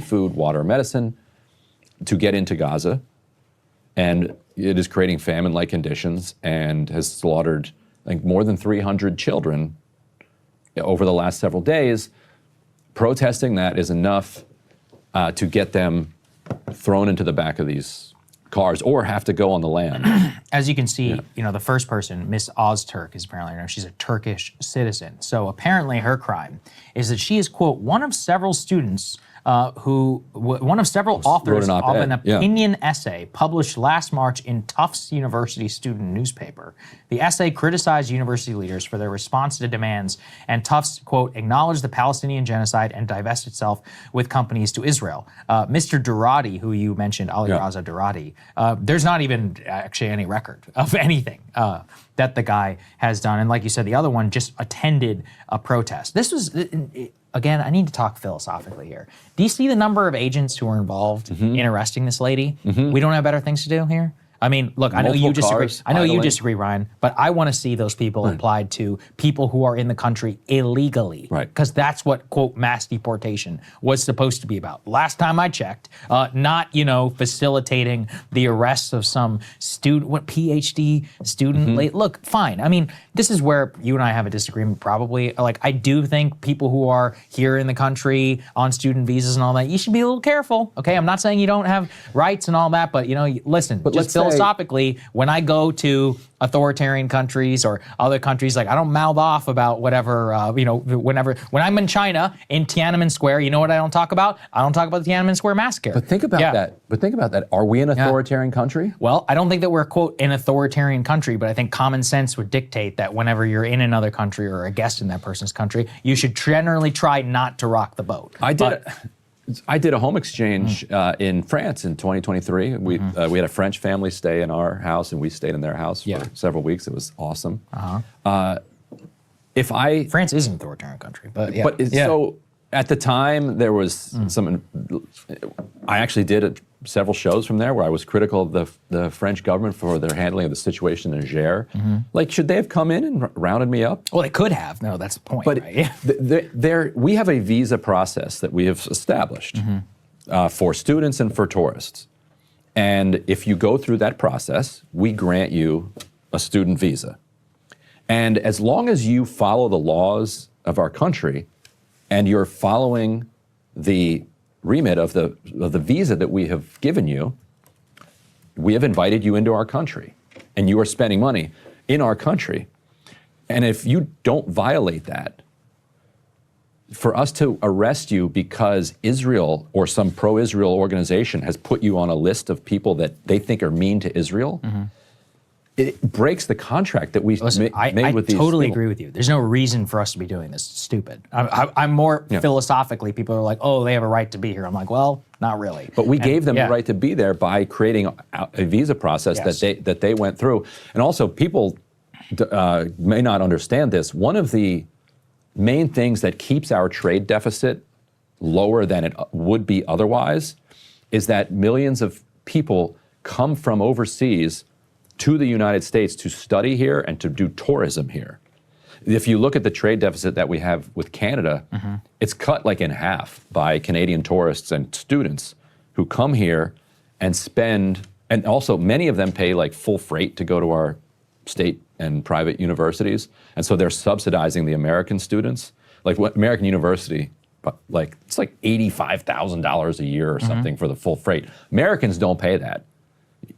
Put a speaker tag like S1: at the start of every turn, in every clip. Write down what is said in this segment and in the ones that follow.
S1: food, water, medicine to get into Gaza. And it is creating famine-like conditions and has slaughtered, I think, more than 300 children over the last several days. Protesting that is enough to get them thrown into the back of these cars or have to go on the land.
S2: As you can see, you know, the first person, Miss Ozturk, is apparently, you know, she's a Turkish citizen. So apparently her crime is that she is, quote, one of several students one of several authors of an opinion essay published last March in Tufts University student newspaper. The essay criticized university leaders for their response to demands, and Tufts, quote, acknowledged the Palestinian genocide and divest itself with companies to Israel. Mr. Durrati, who you mentioned, Ali Raza Durrati, there's not even actually any record of anything that the guy has done. And like you said, the other one just attended a protest. This was... Again, I need to talk philosophically here. Do you see the number of agents who are involved in arresting this lady? We don't have better things to do here? I mean, look, I know you disagree. I know you disagree, Ryan, but I want to see those people applied to people who are in the country illegally. Right. Because that's what, quote, mass deportation was supposed to be about. Last time I checked, not, you know, facilitating the arrests of some student, PhD student. Look, fine. I mean, this is where you and I have a disagreement probably. Like, I do think people who are here in the country on student visas and all that, you should be a little careful, okay? I'm not saying you don't have rights and all that, but, you know, listen, but just philosophically, when I go to authoritarian countries or other countries, like I don't mouth off about whatever, you know, when I'm in China, in Tiananmen Square, you know what I don't talk about? I don't talk about the Tiananmen Square massacre.
S1: But think about that. Are we an authoritarian country?
S2: Well, I don't think that we're, quote, an authoritarian country, but I think common sense would dictate that whenever you're in another country or a guest in that person's country, you should generally try not to rock the boat.
S1: I did a home exchange in France in 2023. We had a French family stay in our house, and we stayed in their house for several weeks. It was awesome.
S2: France is an authoritarian country, but
S1: so at the time there was some. I actually did several shows from there where I was critical of the French government for their handling of the situation in Niger. Like, should they have come in and rounded me up?
S2: Well, they could have. No, that's the point.
S1: But
S2: right?
S1: We have a visa process that we have established for students and for tourists. And if you go through that process, we grant you a student visa. And as long as you follow the laws of our country and you're following the remit of the visa that we have given you, we have invited you into our country, and you are spending money in our country. And if you don't violate that, for us to arrest you because Israel or some pro-Israel organization has put you on a list of people that they think are mean to Israel, it breaks the contract that we made with these people.
S2: I totally agree with you. There's no reason for us to be doing this. It's stupid. I'm more philosophically, people are like, oh, they have a right to be here. I'm like, well, not really.
S1: But we gave them the right to be there by creating a visa process that they went through. And also, people may not understand this. One of the main things that keeps our trade deficit lower than it would be otherwise is that millions of people come from overseas to the United States to study here and to do tourism here. If you look at the trade deficit that we have with Canada, it's cut like in half by Canadian tourists and students who come here and spend, and also many of them pay like full freight to go to our state and private universities. And so they're subsidizing the American students. Like what American University, like it's like $85,000 a year or something for the full freight. Americans don't pay that.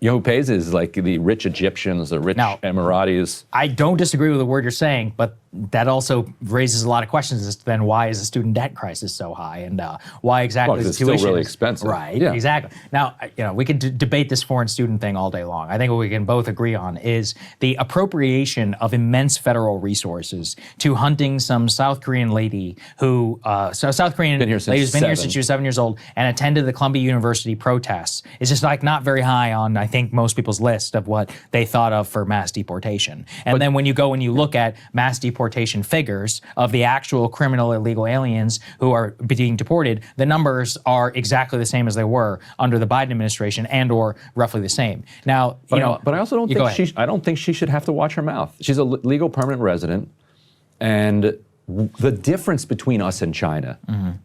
S1: You know who pays is like the rich Egyptians, the rich Emiratis.
S2: I don't disagree with the word you're saying, but that also raises a lot of questions as to then why is the student debt crisis so high, and why exactly is
S1: tuition still really expensive.
S2: Right, exactly. Now, you know, we could debate this foreign student thing all day long. I think what we can both agree on is the appropriation of immense federal resources to hunting some South Korean lady who, South Korean lady who's been here since she was 7 years old and attended the Columbia University protests is just like not very high on, I think, most people's list of what they thought of for mass deportation. And then when you go and you look at mass deportation figures of the actual criminal illegal aliens who are being deported, the numbers are exactly the same as they were under the Biden administration and or roughly the same. Now,
S1: but I also don't think I don't think she should have to watch her mouth. She's a legal permanent resident, and the difference between us and China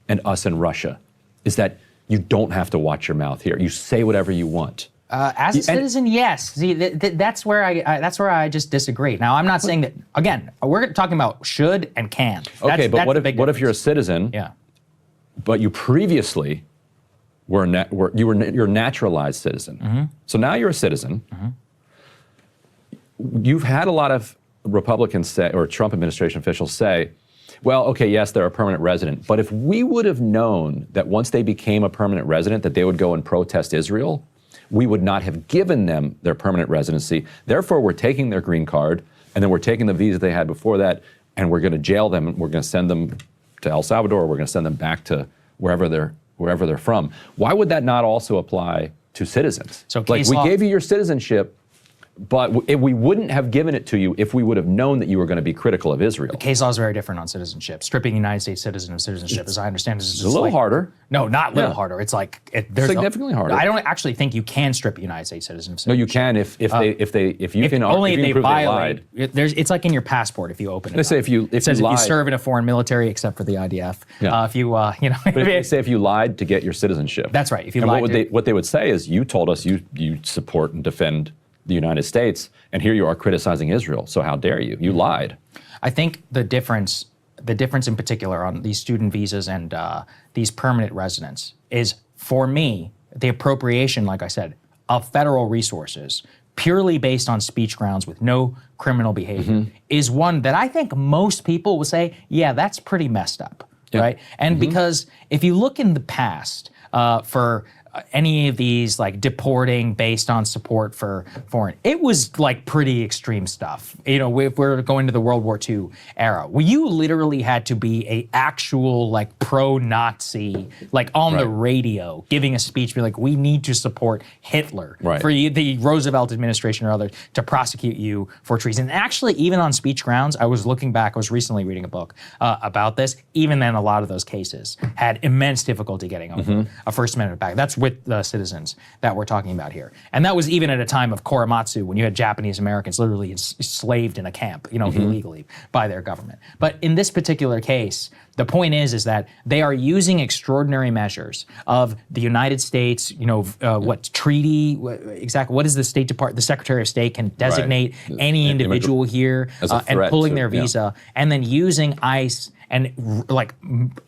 S1: and us and Russia is that you don't have to watch your mouth here. You say whatever you want.
S2: As a citizen, yes. See, that's where I just disagree. Now, I'm not saying that. Again, we're talking about should and can.
S1: Okay, but what if you're a citizen?
S2: Yeah.
S1: But you previously you're a naturalized citizen. So now you're a citizen. You've had a lot of Republicans say, or Trump administration officials say, well, okay, yes, they're a permanent resident, but if we would have known that once they became a permanent resident that they would go and protest Israel, we would not have given them their permanent residency. Therefore, we're taking their green card, and then we're taking the visa they had before that, and we're going to jail them, and we're going to send them to El Salvador, we're going to send them back to wherever they're from. Why would that not also apply to citizens?
S2: So
S1: like, we gave you your citizenship, but we wouldn't have given it to you if we would have known that you were going to be critical of Israel.
S2: Case law is very different on citizenship. Stripping a United States citizen of citizenship, as I understand, is just
S1: a little harder.
S2: No, not a little harder. It's like there's
S1: significantly harder.
S2: I don't actually think you can strip a United States citizen of
S1: No,
S2: citizenship.
S1: you can if you can
S2: only if they
S1: prove
S2: violate.
S1: they lied.
S2: It's like in your passport if you open it.
S1: They say
S2: it says if you serve in a foreign military, except for the IDF.
S1: Yeah.
S2: If you you know.
S1: But they say if you lied to get your citizenship.
S2: That's right. If you
S1: and
S2: lied,
S1: what they would say is you told us you support and defend the United States, and here you are criticizing Israel. So how dare you? You lied.
S2: I think the difference in particular on these student visas and these permanent residents is, for me, the appropriation, like I said, of federal resources purely based on speech grounds with no criminal behavior is one that I think most people will say, yeah, that's pretty messed up, right? And because if you look in the past for any of these like deporting based on support for foreign, it was like pretty extreme stuff. You know, if we're going to the World War II era, where you literally had to be a actual like pro-Nazi, like on the radio, giving a speech, be like, we need to support Hitler for the Roosevelt administration or others to prosecute you for treason. And actually, even on speech grounds, I was looking back, I was recently reading a book about this. Even then, a lot of those cases had immense difficulty getting over a First Amendment back. That's with the citizens that we're talking about here. And that was even at a time of Korematsu, when you had Japanese Americans literally enslaved in a camp, you know, illegally by their government. But in this particular case, the point is that they are using extraordinary measures of the United States, you know, what treaty, exactly, what is the State Department, the Secretary of State can designate any individual here and pulling their visa, and then using ICE and like,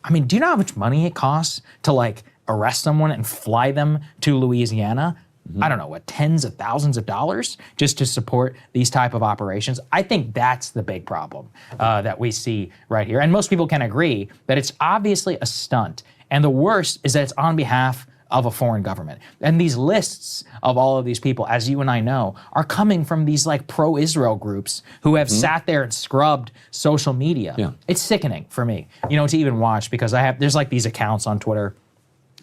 S2: I mean, do you know how much money it costs to like arrest someone and fly them to Louisiana? I don't know, what, tens of thousands of dollars just to support these type of operations? I think that's the big problem that we see right here. And most people can agree that it's obviously a stunt. And the worst is that it's on behalf of a foreign government. And these lists of all of these people, as you and I know, are coming from these like pro-Israel groups who have sat there and scrubbed social media. It's sickening for me, you know, to even watch, because there's like these accounts on Twitter,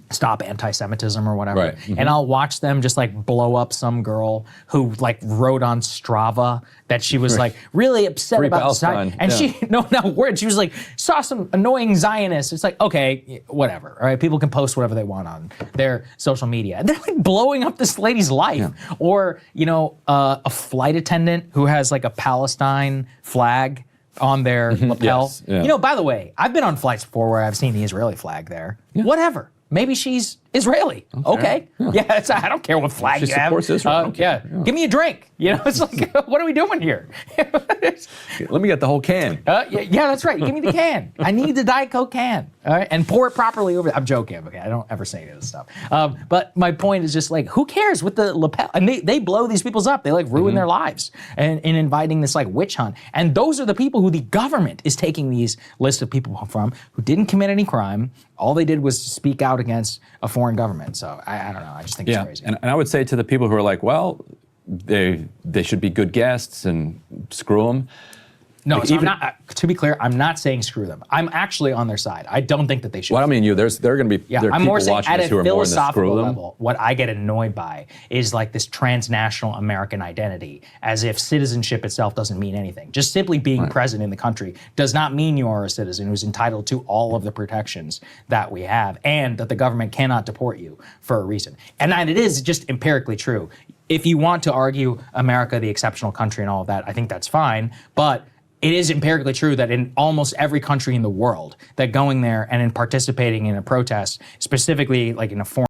S2: Stop Anti-Semitism or whatever. And I'll watch them just like blow up some girl who like wrote on Strava that she was like really upset
S1: Free
S2: about
S1: Palestine.
S2: And she, no word, she was like, saw some annoying Zionists. It's like, okay, whatever, all right? People can post whatever they want on their social media. And they're like blowing up this lady's life. Or, you know, a flight attendant who has like a Palestine flag on their lapel. You know, by the way, I've been on flights before where I've seen the Israeli flag there. Whatever. Maybe she's Israeli. Okay. Yeah, I don't care what flag you have.
S1: Supports Israel.
S2: Yeah. Give me a drink. You know, it's like, what are we doing here?
S1: Let me get the whole can.
S2: Yeah, that's right. Give me the can. I need the Diet Coke can. All right, and pour it properly over. I'm joking. Okay, I don't ever say any of this stuff. But my point is just like, who cares with the lapel? And they blow these people's up. They like ruin their lives and in inviting this like witch hunt. And those are the people who the government is taking these lists of people from who didn't commit any crime. All they did was speak out against a foreign government. So I don't know. I just think it's crazy.
S1: And I would say to the people who are like, well, they should be good guests and screw them.
S2: No, so to be clear, I'm not saying screw them. I'm actually on their side. I don't think that they should.
S1: Well, I mean, there are going to be there are
S2: I'm
S1: people
S2: more saying
S1: watching
S2: at
S1: this
S2: a
S1: who are more in the
S2: philosophical
S1: screw them.
S2: level, what I get annoyed by is like this transnational American identity, as if citizenship itself doesn't mean anything. Just simply being present in the country does not mean you are a citizen who's entitled to all of the protections that we have, and that the government cannot deport you for a reason. And it is just empirically true. If you want to argue America the exceptional country and all of that, I think that's fine, but it is empirically true that in almost every country in the world, that going there and in participating in a protest, specifically like in a foreign